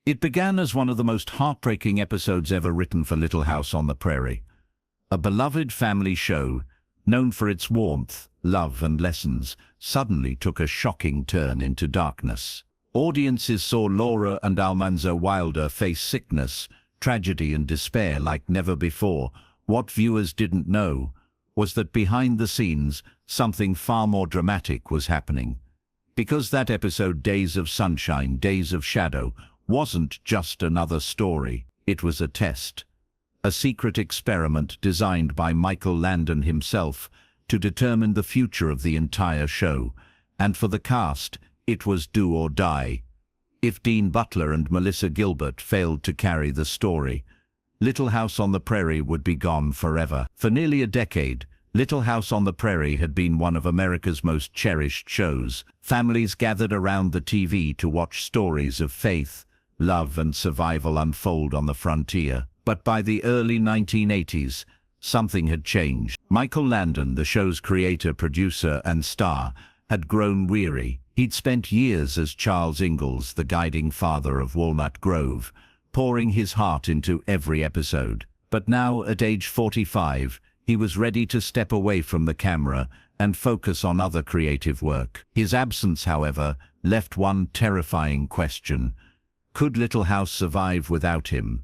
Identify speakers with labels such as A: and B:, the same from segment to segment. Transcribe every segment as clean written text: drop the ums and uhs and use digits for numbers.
A: It began as one of the most heartbreaking episodes ever written for Little House on the Prairie. A beloved family show, known for its warmth, love and lessons, suddenly took a shocking turn into darkness. Audiences saw Laura and Almanzo Wilder face sickness, tragedy and despair like never before. What viewers didn't know was that behind the scenes, something far more dramatic was happening. Because that episode, Days of Sunshine, Days of Shadow, wasn't just another story, it was a test. A secret experiment designed by Michael Landon himself to determine the future of the entire show. And for the cast, it was do or die. If Dean Butler and Melissa Gilbert failed to carry the story, Little House on the Prairie would be gone forever. For nearly a decade, Little House on the Prairie had been one of America's most cherished shows. Families gathered around the TV to watch stories of faith, love and survival unfold on the frontier. But by the early 1980s, something had changed. Michael Landon, the show's creator, producer and star, had grown weary. He'd spent years as Charles Ingalls, the guiding father of Walnut Grove, pouring his heart into every episode. But now, at age 45, he was ready to step away from the camera and focus on other creative work. His absence, however, left one terrifying question. Could Little House survive without him?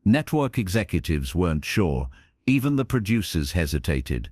A: Network executives weren't sure. Even the producers hesitated.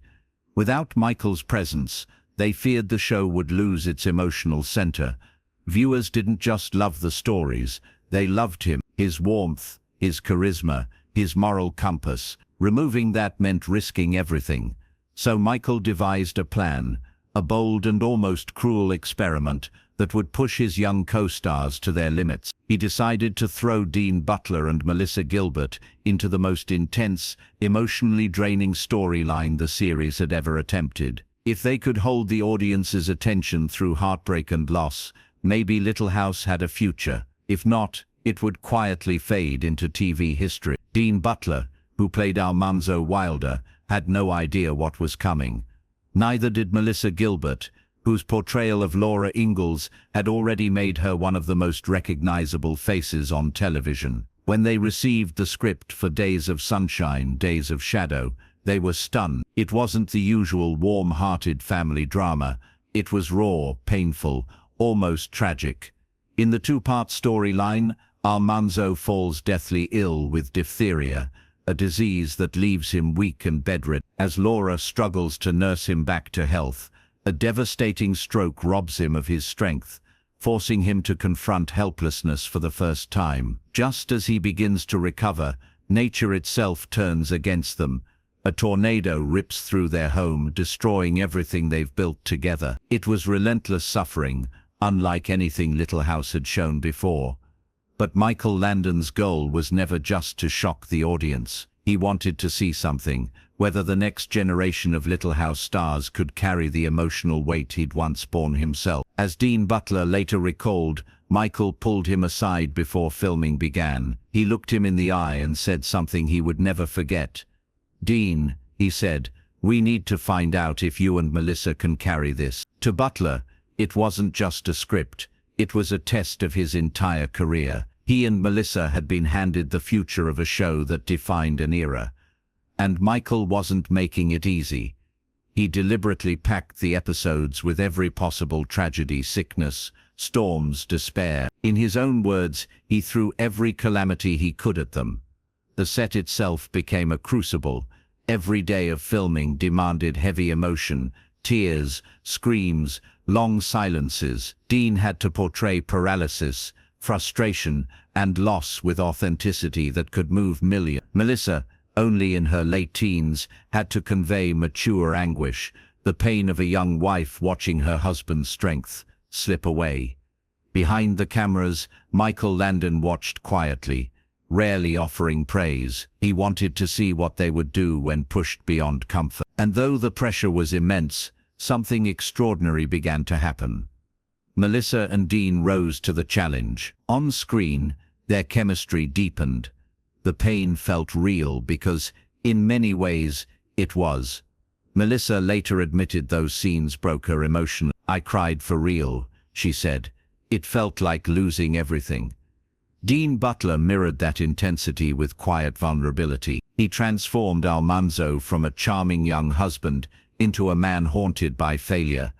A: Without Michael's presence, they feared the show would lose its emotional center. Viewers didn't just love the stories, they loved him, his warmth, his charisma, his moral compass. Removing that meant risking everything. So Michael devised a plan, a bold and almost cruel experiment that would push his young co-stars to their limits. He decided to throw Dean Butler and Melissa Gilbert into the most intense, emotionally draining storyline the series had ever attempted. If they could hold the audience's attention through heartbreak and loss, maybe Little House had a future. If not, it would quietly fade into TV history. Dean Butler, who played Almanzo Wilder, had no idea what was coming. Neither did Melissa Gilbert, whose portrayal of Laura Ingalls had already made her one of the most recognizable faces on television. When they received the script for Days of Sunshine, Days of Shadow, they were stunned. It wasn't the usual warm-hearted family drama. It was raw, painful, almost tragic. In the two-part storyline, Almanzo falls deathly ill with diphtheria, a disease that leaves him weak and bedridden. As Laura struggles to nurse him back to health, a devastating stroke robs him of his strength, forcing him to confront helplessness for the first time. Just as he begins to recover, nature itself turns against them. A tornado rips through their home, destroying everything they've built together. It was relentless suffering, unlike anything Little House had shown before. But Michael Landon's goal was never just to shock the audience. He wanted to see something, whether the next generation of Little House stars could carry the emotional weight he'd once borne himself. As Dean Butler later recalled, Michael pulled him aside before filming began. He looked him in the eye and said something he would never forget. "Dean," he said, "we need to find out if you and Melissa can carry this." To Butler, it wasn't just a script, it was a test of his entire career. He and Melissa had been handed the future of a show that defined an era. And Michael wasn't making it easy. He deliberately packed the episodes with every possible tragedy, sickness, storms, despair. In his own words, he threw every calamity he could at them. The set itself became a crucible. Every day of filming demanded heavy emotion, tears, screams, long silences. Dean had to portray paralysis, frustration, and loss with authenticity that could move millions. Melissa, only in her late teens, had to convey mature anguish, the pain of a young wife watching her husband's strength slip away. Behind the cameras, Michael Landon watched quietly, rarely offering praise. He wanted to see what they would do when pushed beyond comfort. And though the pressure was immense, something extraordinary began to happen. Melissa and Dean rose to the challenge. On screen, their chemistry deepened. The pain felt real because, in many ways, it was. Melissa later admitted those scenes broke her emotionally. "I cried for real," she said. "It felt like losing everything." Dean Butler mirrored that intensity with quiet vulnerability. He transformed Almanzo from a charming young husband into a man haunted by failure,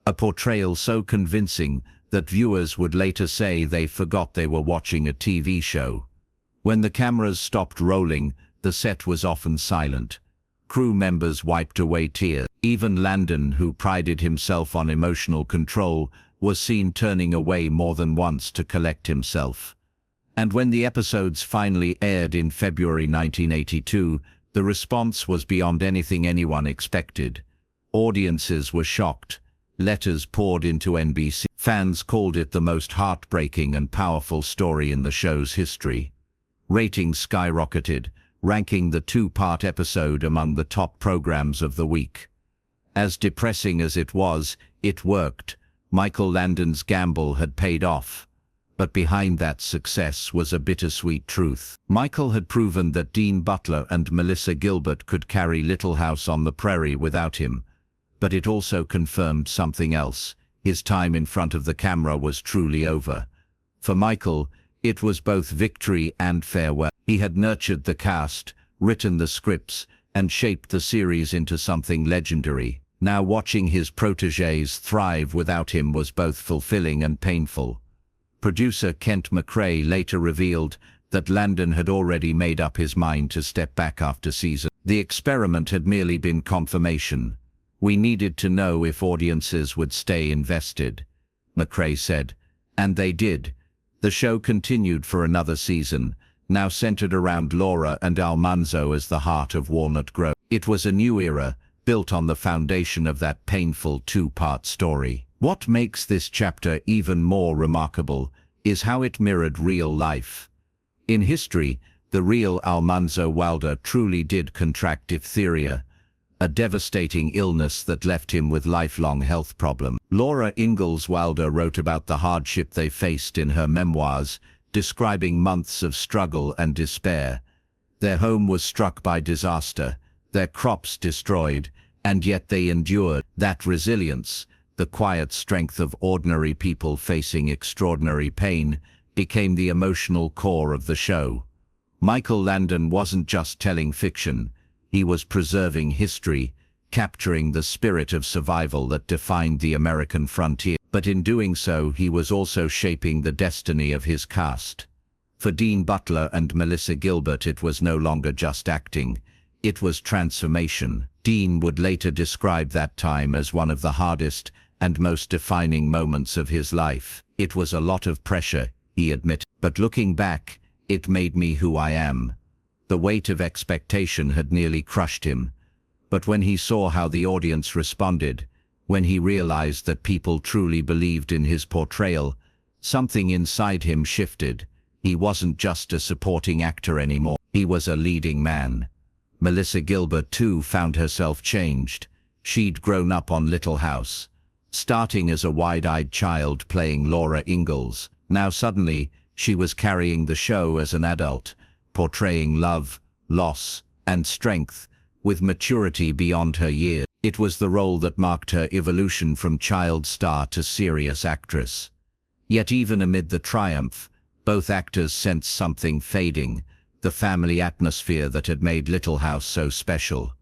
A: a portrayal so convincing that viewers would later say they forgot they were watching a TV show. When the cameras stopped rolling, the set was often silent. Crew members wiped away tears. Even Landon, who prided himself on emotional control, was seen turning away more than once to collect himself. And when the episodes finally aired in February 1982, the response was beyond anything anyone expected. Audiences were shocked. Letters poured into NBC. Fans called it the most heartbreaking and powerful story in the show's history. Ratings skyrocketed, ranking the two-part episode among the top programs of the week. As depressing as it was, it worked. Michael Landon's gamble had paid off. But behind that success was a bittersweet truth. Michael had proven that Dean Butler and Melissa Gilbert could carry Little House on the Prairie without him. But it also confirmed something else. His time in front of the camera was truly over. For Michael, it was both victory and farewell. He had nurtured the cast, written the scripts, and shaped the series into something legendary. Now watching his protégés thrive without him was both fulfilling and painful. Producer Kent McRae later revealed that Landon had already made up his mind to step back after season. The experiment had merely been confirmation. We needed to know if audiences would stay invested, McRae said. And they did. The show continued for another season, now centered around Laura and Almanzo as the heart of Walnut Grove. It was a new era, built on the foundation of that painful two-part story. What makes this chapter even more remarkable is how it mirrored real life. In history, the real Almanzo Wilder truly did contract diphtheria, a devastating illness that left him with lifelong health problems. Laura Ingalls Wilder wrote about the hardship they faced in her memoirs, describing months of struggle and despair. Their home was struck by disaster, their crops destroyed, and yet they endured. That resilience, the quiet strength of ordinary people facing extraordinary pain, became the emotional core of the show. Michael Landon wasn't just telling fiction. He was preserving history, capturing the spirit of survival that defined the American frontier. But in doing so, he was also shaping the destiny of his cast. For Dean Butler and Melissa Gilbert, it was no longer just acting. It was transformation. Dean would later describe that time as one of the hardest and most defining moments of his life. It was a lot of pressure, he admitted. But looking back, it made me who I am. The weight of expectation had nearly crushed him. But when he saw how the audience responded, when he realized that people truly believed in his portrayal, something inside him shifted. He wasn't just a supporting actor anymore. He was a leading man. Melissa Gilbert, too, found herself changed. She'd grown up on Little House, starting as a wide-eyed child playing Laura Ingalls. Now suddenly, she was carrying the show as an adult, portraying love, loss, and strength, with maturity beyond her years. It was the role that marked her evolution from child star to serious actress. Yet even amid the triumph, both actors sensed something fading, the family atmosphere that had made Little House so special.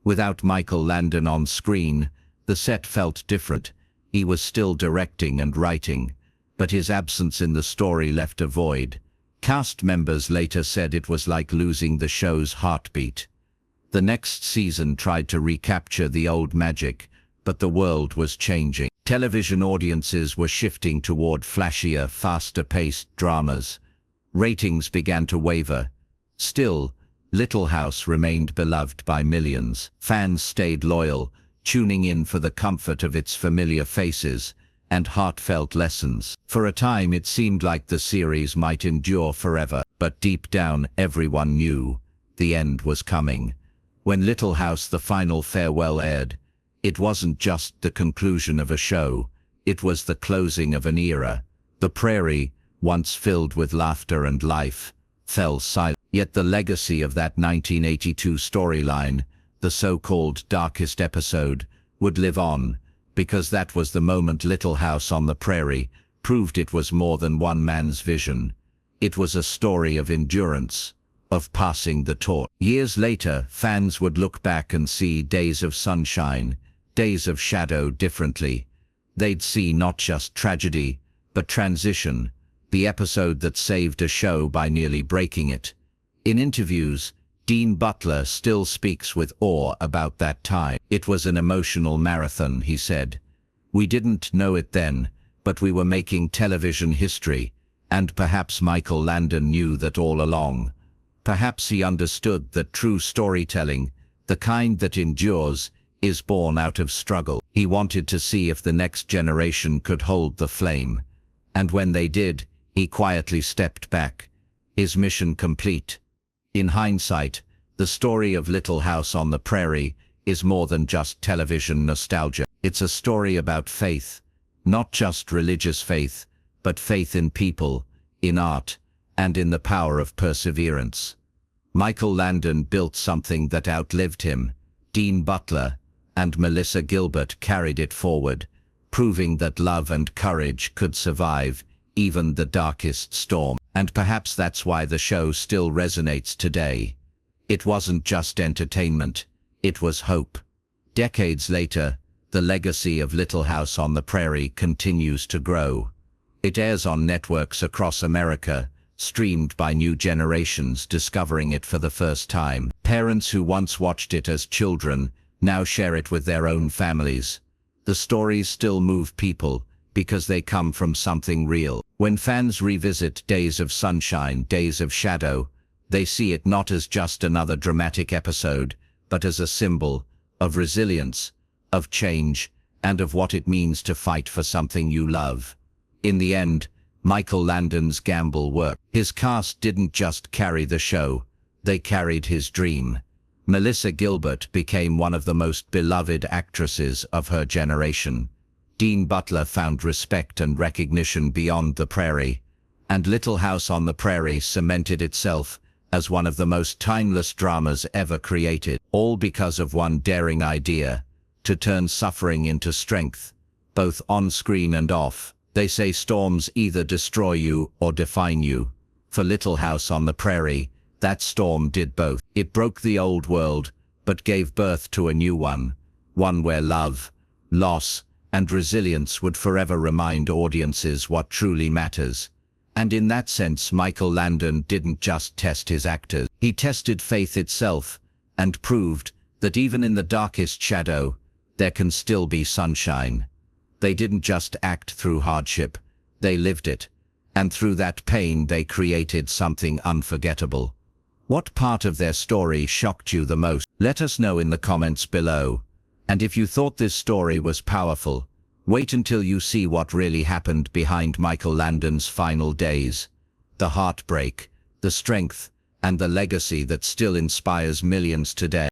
A: Without Michael Landon on screen, the set felt different. He was still directing and writing, but his absence in the story left a void. Cast members later said it was like losing the show's heartbeat. The next season tried to recapture the old magic, but the world was changing. Television audiences were shifting toward flashier, faster-paced dramas. Ratings began to waver. Still, Little House remained beloved by millions. Fans stayed loyal, tuning in for the comfort of its familiar faces and heartfelt lessons. For a time it seemed like the series might endure forever, but deep down everyone knew the end was coming. When Little House: The Final Farewell aired, it wasn't just the conclusion of a show, it was the closing of an era. The Prairie, once filled with laughter and life, fell silent. Yet the legacy of that 1982 storyline, the so-called darkest episode, would live on, because that was the moment Little House on the Prairie proved it was more than one man's vision. It was a story of endurance, of passing the torch. Years later, fans would look back and see Days of Sunshine, Days of Shadow differently. They'd see not just tragedy, but transition, the episode that saved a show by nearly breaking it. In interviews, Dean Butler still speaks with awe about that time. It was an emotional marathon, he said. We didn't know it then, but we were making television history, and perhaps Michael Landon knew that all along. Perhaps he understood that true storytelling, the kind that endures, is born out of struggle. He wanted to see if the next generation could hold the flame. And when they did, he quietly stepped back, his mission complete. In hindsight, the story of Little House on the Prairie is more than just television nostalgia. It's a story about faith, not just religious faith, but faith in people, in art, and in the power of perseverance. Michael Landon built something that outlived him. Dean Butler and Melissa Gilbert carried it forward, proving that love and courage could survive even the darkest storm. And perhaps that's why the show still resonates today. It wasn't just entertainment, it was hope. Decades later, the legacy of Little House on the Prairie continues to grow. It airs on networks across America, streamed by new generations discovering it for the first time. Parents who once watched it as children now share it with their own families. The stories still move people because they come from something real. When fans revisit Days of Sunshine, Days of Shadow, they see it not as just another dramatic episode, but as a symbol of resilience, of change, and of what it means to fight for something you love. In the end, Michael Landon's gamble worked. His cast didn't just carry the show, they carried his dream. Melissa Gilbert became one of the most beloved actresses of her generation. Dean Butler found respect and recognition beyond the Prairie, and Little House on the Prairie cemented itself as one of the most timeless dramas ever created, all because of one daring idea: to turn suffering into strength, both on screen and off. They say storms either destroy you or define you. For Little House on the Prairie, that storm did both. It broke the old world, but gave birth to a new one where love, loss, and resilience would forever remind audiences what truly matters. And in that sense, Michael Landon didn't just test his actors. He tested faith itself, and proved that even in the darkest shadow, there can still be sunshine. They didn't just act through hardship, they lived it. And through that pain, they created something unforgettable. What part of their story shocked you the most? Let us know in the comments below. And if you thought this story was powerful, wait until you see what really happened behind Michael Landon's final days. The heartbreak, the strength, and the legacy that still inspires millions today.